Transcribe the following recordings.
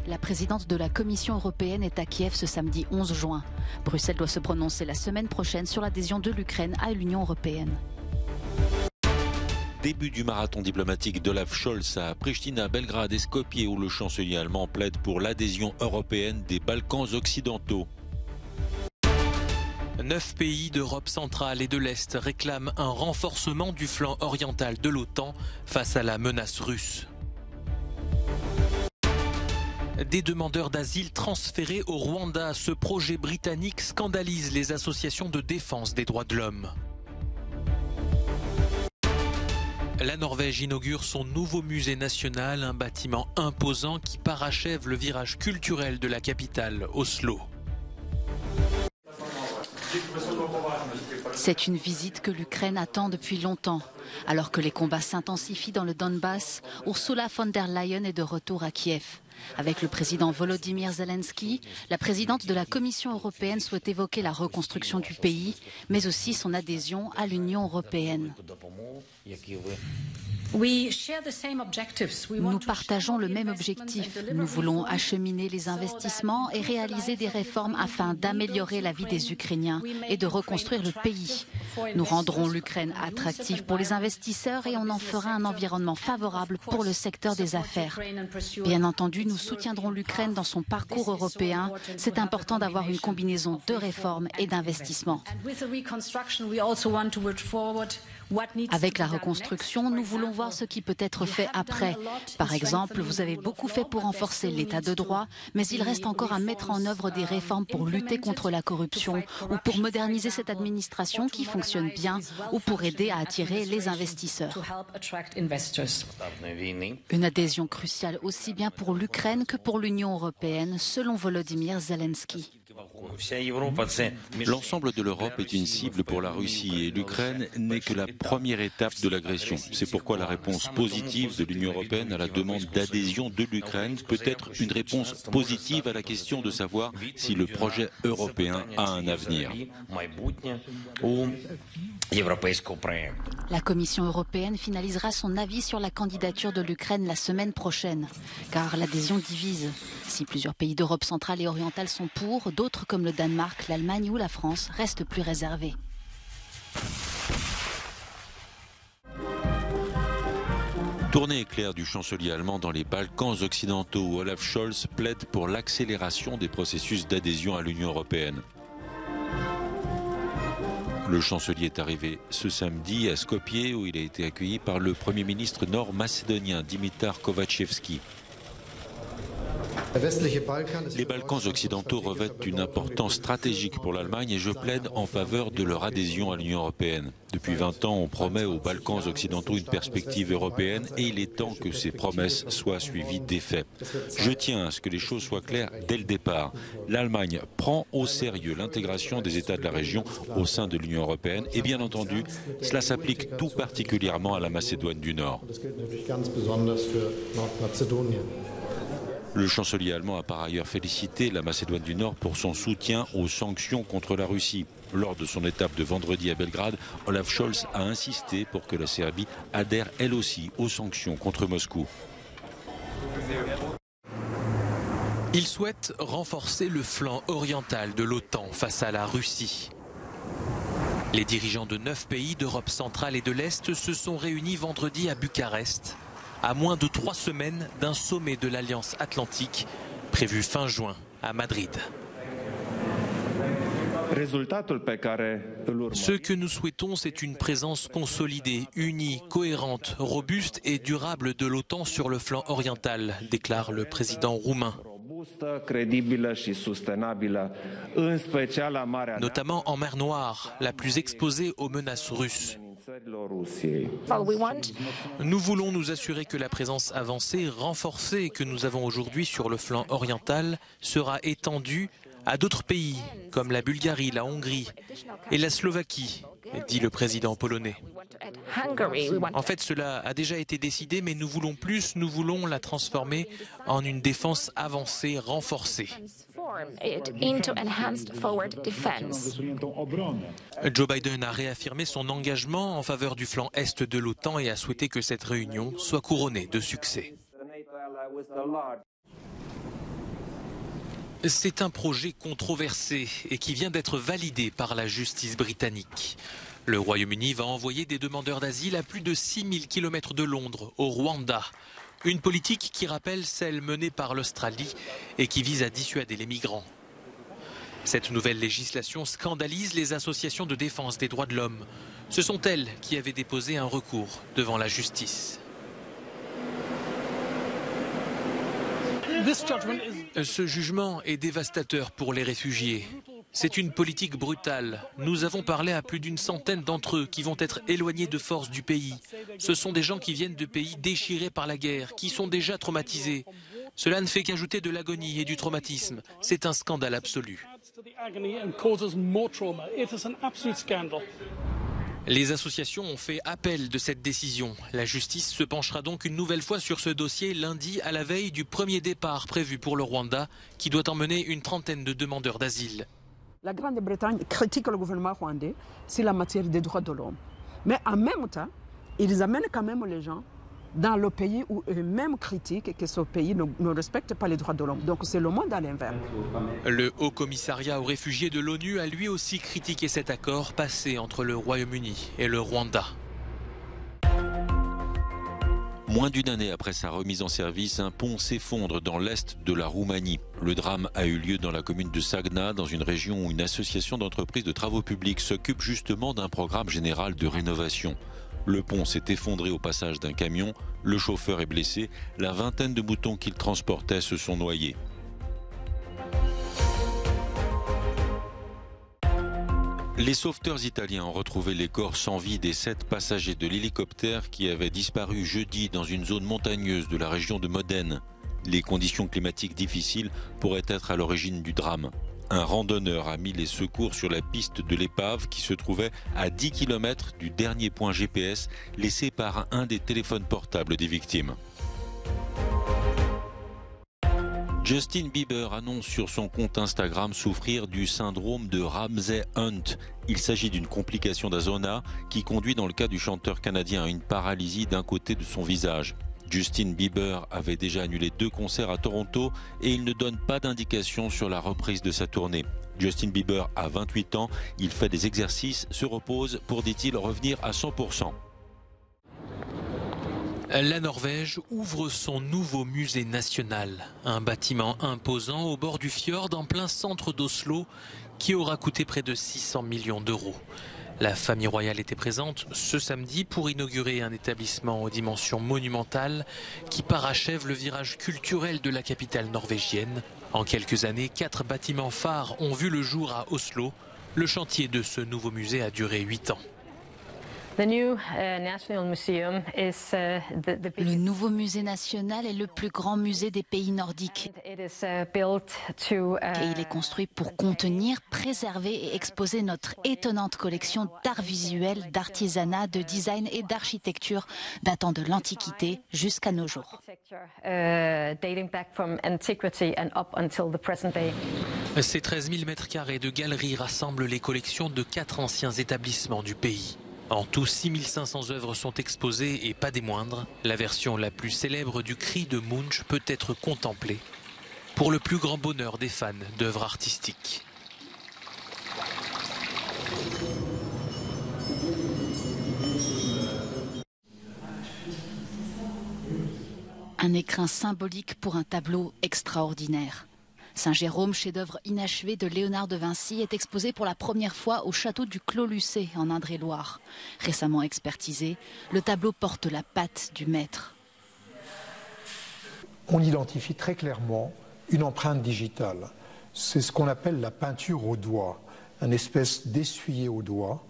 La présidente de la Commission européenne est à Kiev ce samedi 11 juin. Bruxelles doit se prononcer la semaine prochaine sur l'adhésion de l'Ukraine à l'Union européenne. Début du marathon diplomatique d'Olaf Scholz à Pristina, Belgrade et Skopje où le chancelier allemand plaide pour l'adhésion européenne des Balkans occidentaux. 9 pays d'Europe centrale et de l'Est réclament un renforcement du flanc oriental de l'OTAN face à la menace russe. Des demandeurs d'asile transférés au Rwanda. Ce projet britannique scandalise les associations de défense des droits de l'homme. La Norvège inaugure son nouveau musée national, un bâtiment imposant qui parachève le virage culturel de la capitale, Oslo. C'est une visite que l'Ukraine attend depuis longtemps. Alors que les combats s'intensifient dans le Donbass, Ursula von der Leyen est de retour à Kiev. Avec le président Volodymyr Zelensky, la présidente de la Commission européenne souhaite évoquer la reconstruction du pays, mais aussi son adhésion à l'Union européenne. Nous partageons le même objectif. Nous voulons acheminer les investissements et réaliser des réformes afin d'améliorer la vie des Ukrainiens et de reconstruire le pays. Nous rendrons l'Ukraine attractive pour les investisseurs et on en fera un environnement favorable pour le secteur des affaires. Bien entendu, nous soutiendrons l'Ukraine dans son parcours européen. C'est important d'avoir une combinaison de réformes et d'investissements. Avec la reconstruction, nous voulons voir ce qui peut être fait après. Par exemple, vous avez beaucoup fait pour renforcer l'état de droit, mais il reste encore à mettre en œuvre des réformes pour lutter contre la corruption ou pour moderniser cette administration qui fonctionne bien ou pour aider à attirer les investisseurs. Une adhésion cruciale aussi bien pour l'Ukraine que pour l'Union européenne, selon Volodymyr Zelensky. L'ensemble de l'Europe est une cible pour la Russie et l'Ukraine n'est que la première étape de l'agression. C'est pourquoi la réponse positive de l'Union européenne à la demande d'adhésion de l'Ukraine peut être une réponse positive à la question de savoir si le projet européen a un avenir. La Commission européenne finalisera son avis sur la candidature de l'Ukraine la semaine prochaine, car l'adhésion divise. Si plusieurs pays d'Europe centrale et orientale sont pour, d'autres comme le Danemark, l'Allemagne ou la France restent plus réservés. Tournée éclair du chancelier allemand dans les Balkans occidentaux où Olaf Scholz plaide pour l'accélération des processus d'adhésion à l'Union européenne. Le chancelier est arrivé ce samedi à Skopje où il a été accueilli par le Premier ministre nord-macédonien Dimitar Kovačevski. Les Balkans occidentaux revêtent une importance stratégique pour l'Allemagne et je plaide en faveur de leur adhésion à l'Union européenne. Depuis 20 ans, on promet aux Balkans occidentaux une perspective européenne et il est temps que ces promesses soient suivies d'effets. Je tiens à ce que les choses soient claires dès le départ. L'Allemagne prend au sérieux l'intégration des États de la région au sein de l'Union européenne et bien entendu, cela s'applique tout particulièrement à la Macédoine du Nord. Le chancelier allemand a par ailleurs félicité la Macédoine du Nord pour son soutien aux sanctions contre la Russie. Lors de son étape de vendredi à Belgrade, Olaf Scholz a insisté pour que la Serbie adhère elle aussi aux sanctions contre Moscou. Il souhaite renforcer le flanc oriental de l'OTAN face à la Russie. Les dirigeants de 9 pays d'Europe centrale et de l'Est se sont réunis vendredi à Bucarest, à moins de 3 semaines d'un sommet de l'Alliance Atlantique prévu fin juin à Madrid. Ce que nous souhaitons, c'est une présence consolidée, unie, cohérente, robuste et durable de l'OTAN sur le flanc oriental, déclare le président roumain. Notamment en mer Noire, la plus exposée aux menaces russes. Nous voulons nous assurer que la présence avancée, renforcée que nous avons aujourd'hui sur le flanc oriental sera étendue à d'autres pays comme la Bulgarie, la Hongrie et la Slovaquie, dit le président polonais. En fait, cela a déjà été décidé, mais nous voulons plus, nous voulons la transformer en une défense avancée, renforcée. Joe Biden a réaffirmé son engagement en faveur du flanc est de l'OTAN et a souhaité que cette réunion soit couronnée de succès. C'est un projet controversé et qui vient d'être validé par la justice britannique. Le Royaume-Uni va envoyer des demandeurs d'asile à plus de 6000 km de Londres, au Rwanda. Une politique qui rappelle celle menée par l'Australie et qui vise à dissuader les migrants. Cette nouvelle législation scandalise les associations de défense des droits de l'homme. Ce sont elles qui avaient déposé un recours devant la justice. Ce jugement est dévastateur pour les réfugiés. C'est une politique brutale. Nous avons parlé à plus d'une centaine d'entre eux qui vont être éloignés de force du pays. Ce sont des gens qui viennent de pays déchirés par la guerre, qui sont déjà traumatisés. Cela ne fait qu'ajouter de l'agonie et du traumatisme. C'est un scandale absolu. Les associations ont fait appel de cette décision. La justice se penchera donc une nouvelle fois sur ce dossier lundi à la veille du premier départ prévu pour le Rwanda, qui doit emmener une trentaine de demandeurs d'asile. La Grande-Bretagne critique le gouvernement rwandais sur la matière des droits de l'homme. Mais en même temps, ils amènent quand même les gens dans le pays où eux-mêmes critiquent que ce pays ne respecte pas les droits de l'homme. Donc c'est le monde à l'inverse. Le Haut Commissariat aux réfugiés de l'ONU a lui aussi critiqué cet accord passé entre le Royaume-Uni et le Rwanda. Moins d'une année après sa remise en service, un pont s'effondre dans l'est de la Roumanie. Le drame a eu lieu dans la commune de Sagna, dans une région où une association d'entreprises de travaux publics s'occupe justement d'un programme général de rénovation. Le pont s'est effondré au passage d'un camion, le chauffeur est blessé, la vingtaine de moutons qu'il transportait se sont noyés. Les sauveteurs italiens ont retrouvé les corps sans vie des 7 passagers de l'hélicoptère qui avaient disparu jeudi dans une zone montagneuse de la région de Modène. Les conditions climatiques difficiles pourraient être à l'origine du drame. Un randonneur a mis les secours sur la piste de l'épave qui se trouvait à 10 km du dernier point GPS laissé par un des téléphones portables des victimes. Justin Bieber annonce sur son compte Instagram souffrir du syndrome de Ramsay-Hunt. Il s'agit d'une complication d'Azona qui conduit dans le cas du chanteur canadien à une paralysie d'un côté de son visage. Justin Bieber avait déjà annulé 2 concerts à Toronto et il ne donne pas d'indication sur la reprise de sa tournée. Justin Bieber a 28 ans, il fait des exercices, se repose pour, dit-il, revenir à 100%. La Norvège ouvre son nouveau musée national, un bâtiment imposant au bord du fjord en plein centre d'Oslo qui aura coûté près de 600 millions d'euros. La famille royale était présente ce samedi pour inaugurer un établissement aux dimensions monumentales qui parachève le virage culturel de la capitale norvégienne. En quelques années, 4 bâtiments phares ont vu le jour à Oslo. Le chantier de ce nouveau musée a duré 8 ans. Le nouveau musée national est le plus grand musée des pays nordiques. Et il est construit pour contenir, préserver et exposer notre étonnante collection d'art visuel, d'artisanat, de design et d'architecture datant de l'Antiquité jusqu'à nos jours. Ces 13 000 mètres carrés de galeries rassemblent les collections de 4 anciens établissements du pays. En tout, 6500 œuvres sont exposées et pas des moindres. La version la plus célèbre du cri de Munch peut être contemplée pour le plus grand bonheur des fans d'œuvres artistiques. Un écrin symbolique pour un tableau extraordinaire. Saint-Jérôme, chef-d'œuvre inachevé de Léonard de Vinci, est exposé pour la première fois au château du Clos-Lucé en Indre-et-Loire. Récemment expertisé, le tableau porte la patte du maître. On identifie très clairement une empreinte digitale. C'est ce qu'on appelle la peinture au doigt, une espèce d'essuyer au doigt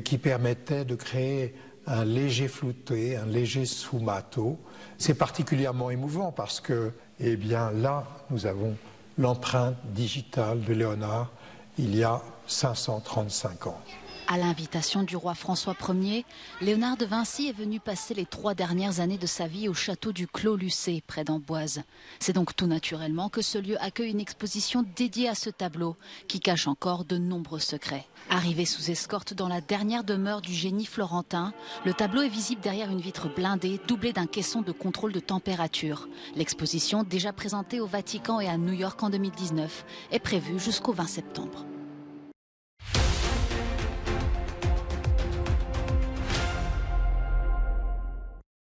qui permettait de créer un léger flouté, un léger sfumato. C'est particulièrement émouvant parce que, eh bien, là, nous avons l'empreinte digitale de Léonard il y a 535 ans. À l'invitation du roi François Ier, Léonard de Vinci est venu passer les 3 dernières années de sa vie au château du Clos-Lucé, près d'Amboise. C'est donc tout naturellement que ce lieu accueille une exposition dédiée à ce tableau, qui cache encore de nombreux secrets. Arrivé sous escorte dans la dernière demeure du génie florentin, le tableau est visible derrière une vitre blindée, doublée d'un caisson de contrôle de température. L'exposition, déjà présentée au Vatican et à New York en 2019, est prévue jusqu'au 20 septembre.